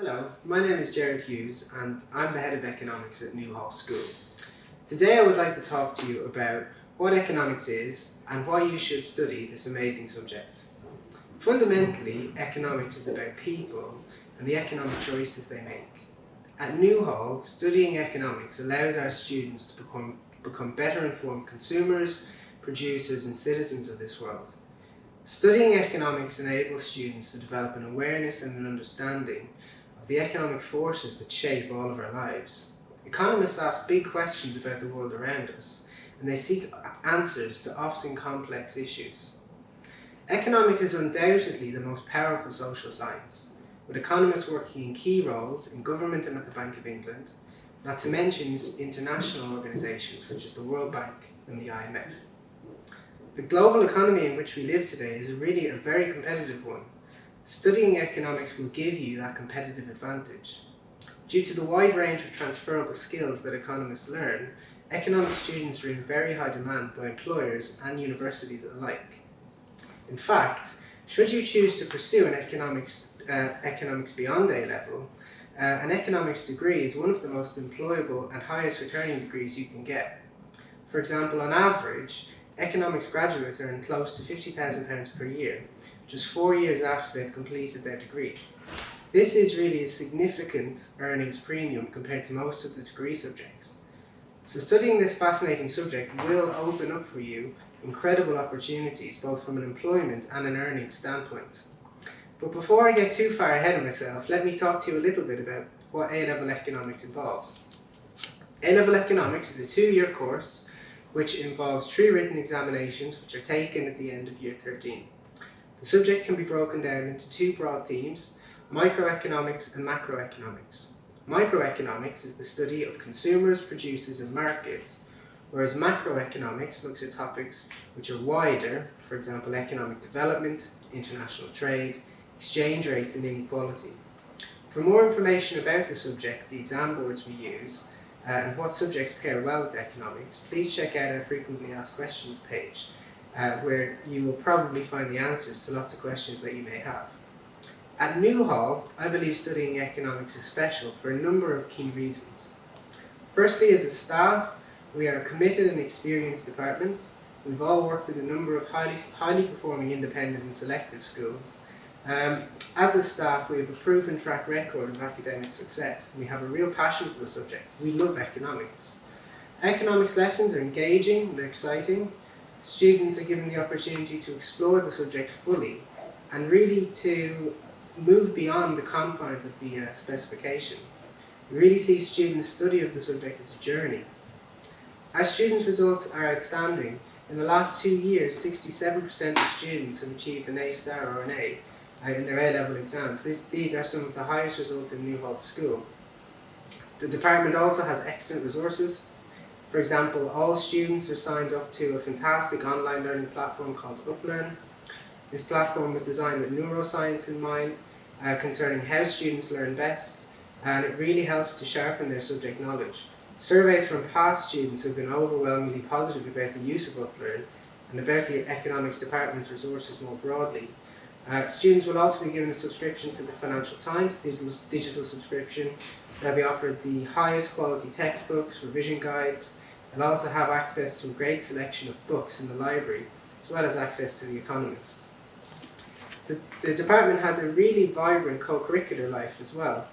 Hello, my name is Jared Hughes and I'm the head of economics at Newhall School. Today I would like to talk to you about what economics is and why you should study this amazing subject. Fundamentally, economics is about people and the economic choices they make. At Newhall, studying economics allows our students to become better informed consumers, producers and citizens of this world. Studying economics enables students to develop an awareness and an understanding of the economic forces that shape all of our lives. Economists ask big questions about the world around us, and they seek answers to often complex issues. Economics is undoubtedly the most powerful social science, with economists working in key roles in government and at the Bank of England, not to mention international organisations such as the World Bank and the IMF. The global economy in which we live today is really a very competitive one. Studying economics will give you that competitive advantage. Due to the wide range of transferable skills that economists learn, economics students are in very high demand by employers and universities alike. In fact, should you choose to pursue an economics beyond A-level, an economics degree is one of the most employable and highest returning degrees you can get. For example, on average, economics graduates earn close to £50,000 per year, just 4 years after they've completed their degree. This is really a significant earnings premium compared to most of the degree subjects. So studying this fascinating subject will open up for you incredible opportunities, both from an employment and an earnings standpoint. But before I get too far ahead of myself, let me talk to you a little bit about what A-level economics involves. A-level economics is a 2-year course which involves 3 written examinations which are taken at the end of year 13. The subject can be broken down into 2 broad themes, microeconomics and macroeconomics. Microeconomics is the study of consumers, producers and markets, whereas macroeconomics looks at topics which are wider, for example economic development, international trade, exchange rates and inequality. For more information about the subject, the exam boards we use, and what subjects pair well with economics, please check out our frequently asked questions page, where you will probably find the answers to lots of questions that you may have. At Newhall, I believe studying economics is special for a number of key reasons. Firstly, as a staff, we are a committed and experienced department. We've all worked in a number of highly performing independent and selective schools. As a staff, we have a proven track record of academic success. We have a real passion for the subject. We love economics. Economics lessons are engaging, they're exciting. Students are given the opportunity to explore the subject fully and really to move beyond the confines of the specification. We really see students' study of the subject as a journey. Our students' results are outstanding. In the last 2 years, 67% of students have achieved an A star or an A in their A-level exams. These are some of the highest results in Newhall School. The department also has excellent resources. For example, all students are signed up to a fantastic online learning platform called UpLearn. This platform was designed with neuroscience in mind, concerning how students learn best, and it really helps to sharpen their subject knowledge. Surveys from past students have been overwhelmingly positive about the use of UpLearn and about the economics department's resources more broadly. Students will also be given a subscription to the Financial Times, digital subscription. They'll be offered the highest quality textbooks, revision guides. They'll also have access to a great selection of books in the library, as well as access to The Economist. The department has a really vibrant co-curricular life as well.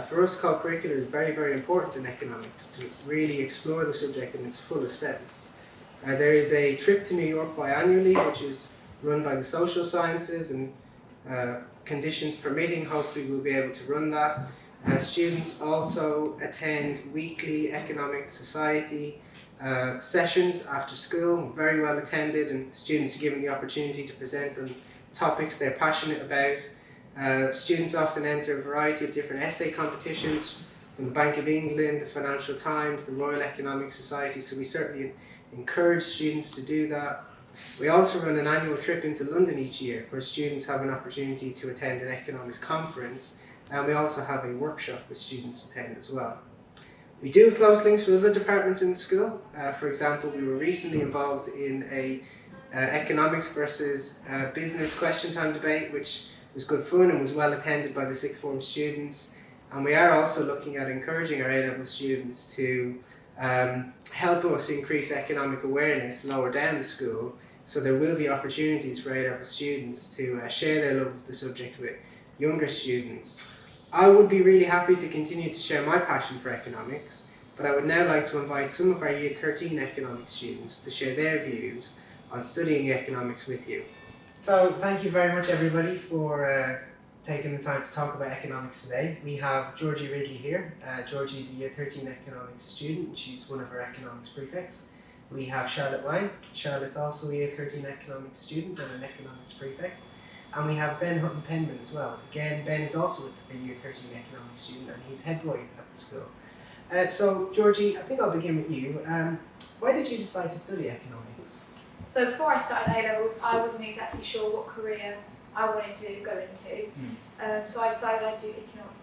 For us, co-curricular is very, very important in economics to really explore the subject in its fullest sense. There is a trip to New York biannually, which is run by the social sciences, and conditions permitting, hopefully we'll be able to run that. Students also attend weekly economic society sessions after school, very well attended, and students are given the opportunity to present on topics they're passionate about. Students often enter a variety of different essay competitions from the Bank of England, the Financial Times, the Royal Economic Society, so we certainly encourage students to do that. We also run an annual trip into London each year where students have an opportunity to attend an economics conference, and we also have a workshop where students attend as well. We do have close links with other departments in the school. For example, we were recently involved in a economics versus business question time debate, which was good fun and was well attended by the sixth form students. And we are also looking at encouraging our A-level students to help us increase economic awareness lower down the school, so there will be opportunities for A-level students to share their love of the subject with younger students. I would be really happy to continue to share my passion for economics, but I would now like to invite some of our Year 13 economics students to share their views on studying economics with you. So thank you very much everybody for taking the time to talk about economics today. We have Georgie Ridley here. Georgie's a Year 13 economics student. She's one of our economics prefects. We have Charlotte Wine. Charlotte's also a Year 13 economics student and an economics prefect. And we have Ben Hutton-Penman as well. Again, Ben is also a Year 13 economics student and he's head boy at the school. So Georgie, I think I'll begin with you. Why did you decide to study economics? So before I started A-levels, I wasn't exactly sure what career I wanted to go into. So I decided I'd do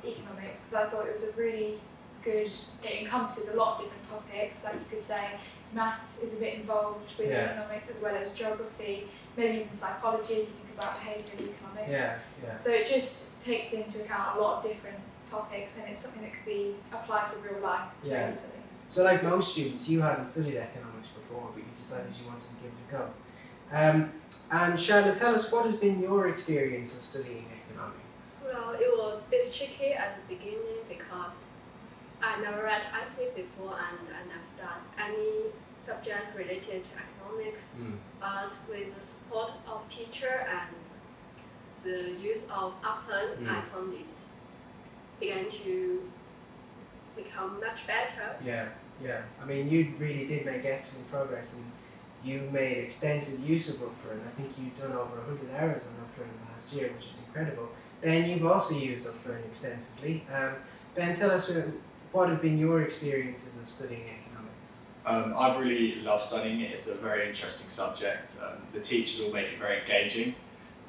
economics because I thought it was a really good, it encompasses a lot of different topics. Like you could say maths is a bit involved with economics, as well as geography, maybe even psychology if you think about behavioural economics. So it just takes into account a lot of different topics, and it's something that could be applied to real life very easily. So like most students, you hadn't studied economics before, but you decided you wanted to give it a go. And Charlotte, tell us, what has been your experience of studying economics? Well, it was a bit tricky at the beginning because I never read IC before and I never studied any subject related to economics. But with the support of teacher and the use of Uplearn, I found it began to become much better. Yeah. I mean, you really did make excellent progress, and you made extensive use of Uplearn. I think you've done over 100 hours on Uplearn last year, which is incredible. Ben, you've also used Uplearn extensively. Ben, tell us what have been your experiences of studying economics? I've really loved studying it. It's a very interesting subject. The teachers all make it very engaging,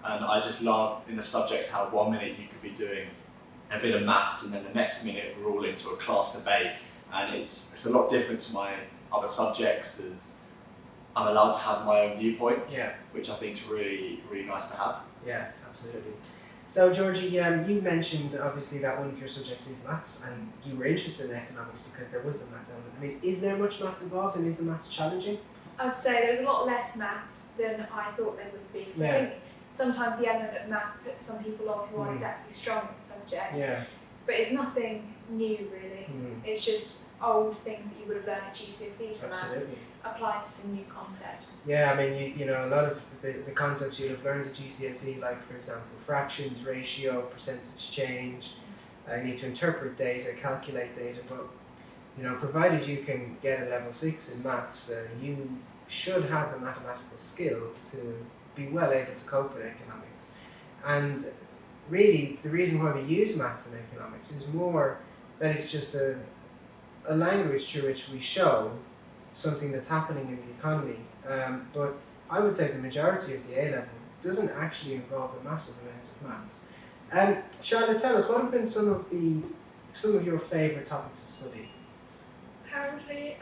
and I just love in the subject how 1 minute you could be doing a bit of maths and then the next minute we're all into a class debate, and it's a lot different to my other subjects as I'm allowed to have my own viewpoint, which I think is really, really nice to have. Yeah, absolutely. So Georgie, you mentioned obviously that one of your subjects is maths, and you were interested in economics because there was the maths element. I mean, is there much maths involved, and is the maths challenging? I'd say there's a lot less maths than I thought there would be. Because I think sometimes the element of maths puts some people off who aren't exactly strong in the subject. But it's nothing new really. It's just old things that you would have learned at GCSE for maths applied to some new concepts. Yeah, I mean, you know, a lot of the concepts you'd have learned at GCSE, like for example, fractions, ratio, percentage change. You need to interpret data, calculate data, but you know, provided you can get a level 6 in maths, you should have the mathematical skills to be well able to cope with economics. And really, the reason why we use maths in economics is more that it's just a language through which we show something that's happening in the economy. But I would say the majority of the A-level doesn't actually involve a massive amount of maths. Charlotte, tell us, what have been some of your favourite topics of study? Currently,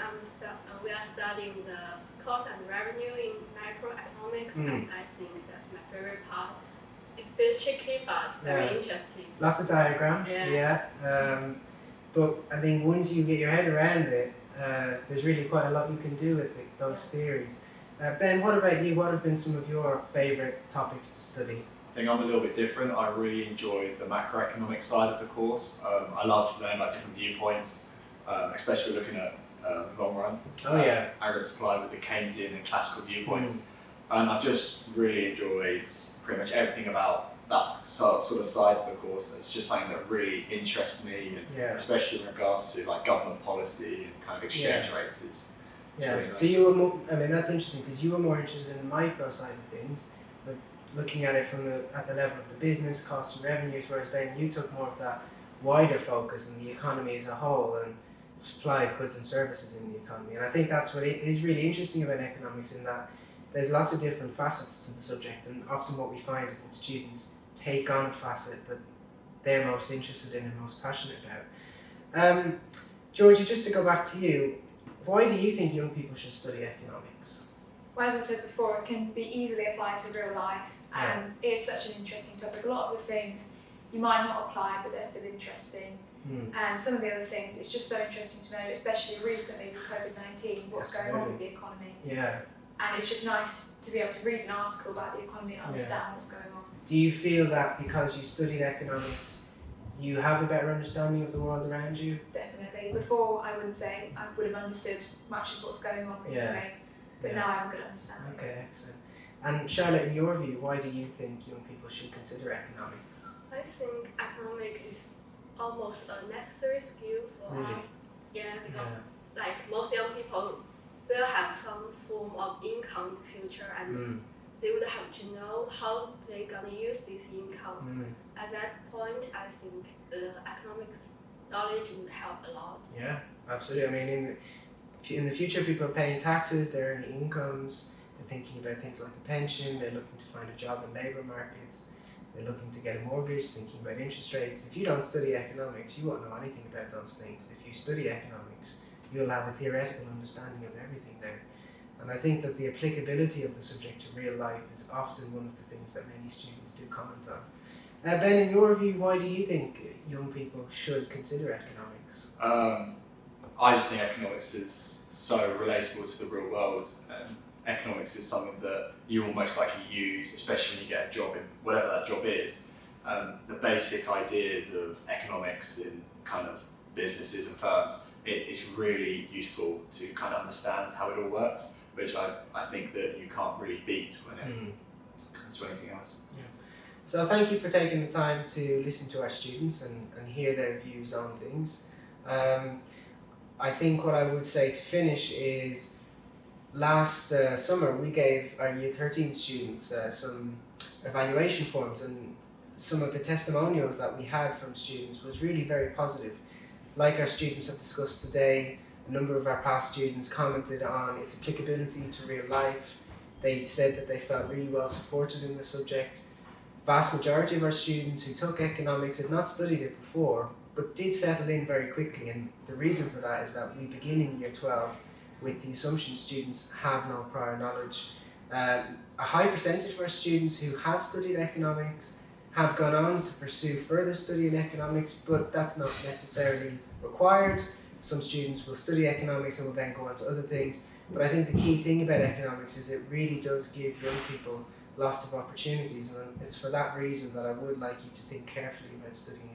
we are studying the cost and revenue in macroeconomics, and I think that's my favorite part. It's a bit tricky, but very interesting. Lots of diagrams, but I think once you get your head around it, there's really quite a lot you can do with those theories. Ben, what about you? What have been some of your favourite topics to study? I think I'm a little bit different. I really enjoy the macroeconomic side of the course. I love learning about different viewpoints, especially looking at long run. Aggregate supply with the Keynesian and classical viewpoints. And I've just really enjoyed pretty much everything about that sort of side of the course. It's just something that really interests me, and especially in regards to like government policy and kind of exchange rates. It's really nice. So you were more, I mean, that's interesting because you were more interested in the micro side of things, but looking at it at the level of the business, costs and revenues, whereas Ben, you took more of that wider focus on the economy as a whole and supply of goods and services in the economy. And I think that's what is really interesting about economics, in that there's lots of different facets to the subject, and often what we find is that students take on a facet that they're most interested in and most passionate about. Georgie, just to go back to you, why do you think young people should study economics? Well, as I said before, it can be easily applied to real life, and it's such an interesting topic. A lot of the things you might not apply, but they're still interesting. and some of the other things. It's just so interesting to know, especially recently with COVID-19, what's going on with the economy. Yeah. And it's just nice to be able to read an article about the economy and understand what's going on. Do you feel that because you studied economics, you have a better understanding of the world around you? Definitely. Before, I wouldn't say I would have understood much of what's going on recently, but now I have a good understanding. Okay, excellent. And Charlotte, in your view, why do you think young people should consider economics? I think economics is almost a necessary skill for us. Yeah, because like most young people will have some form of income in the future, and they would have to know how they're gonna use this income. At that point, I think economics knowledge would help a lot. Yeah, absolutely. I mean, in the future, people are paying taxes, they're earning incomes, they're thinking about things like a pension, they're looking to find a job in labour markets, they're looking to get a mortgage, thinking about interest rates. If you don't study economics, you won't know anything about those things. If you study economics, you'll have a theoretical understanding of everything there. And I think that the applicability of the subject to real life is often one of the things that many students do comment on. Ben, in your view, why do you think young people should consider economics? I just think economics is so relatable to the real world. Economics is something that you will most likely use, especially when you get a job in whatever that job is. The basic ideas of economics in kind of businesses and firms, it's really useful to kind of understand how it all works, which I think that you can't really beat when it comes to anything else. Yeah. So thank you for taking the time to listen to our students and hear their views on things. I think what I would say to finish is last summer we gave our Year 13 students some evaluation forms, and some of the testimonials that we had from students was really very positive. Like our students have discussed today, a number of our past students commented on its applicability to real life. They said that they felt really well supported in the subject. Vast majority of our students who took economics had not studied it before, but did settle in very quickly, and the reason for that is that we begin in Year 12 with the assumption students have no prior knowledge. A high percentage of our students who have studied economics have gone on to pursue further study in economics, but that's not necessarily required. Some students will study economics and will then go on to other things, but I think the key thing about economics is it really does give young people lots of opportunities, and it's for that reason that I would like you to think carefully about studying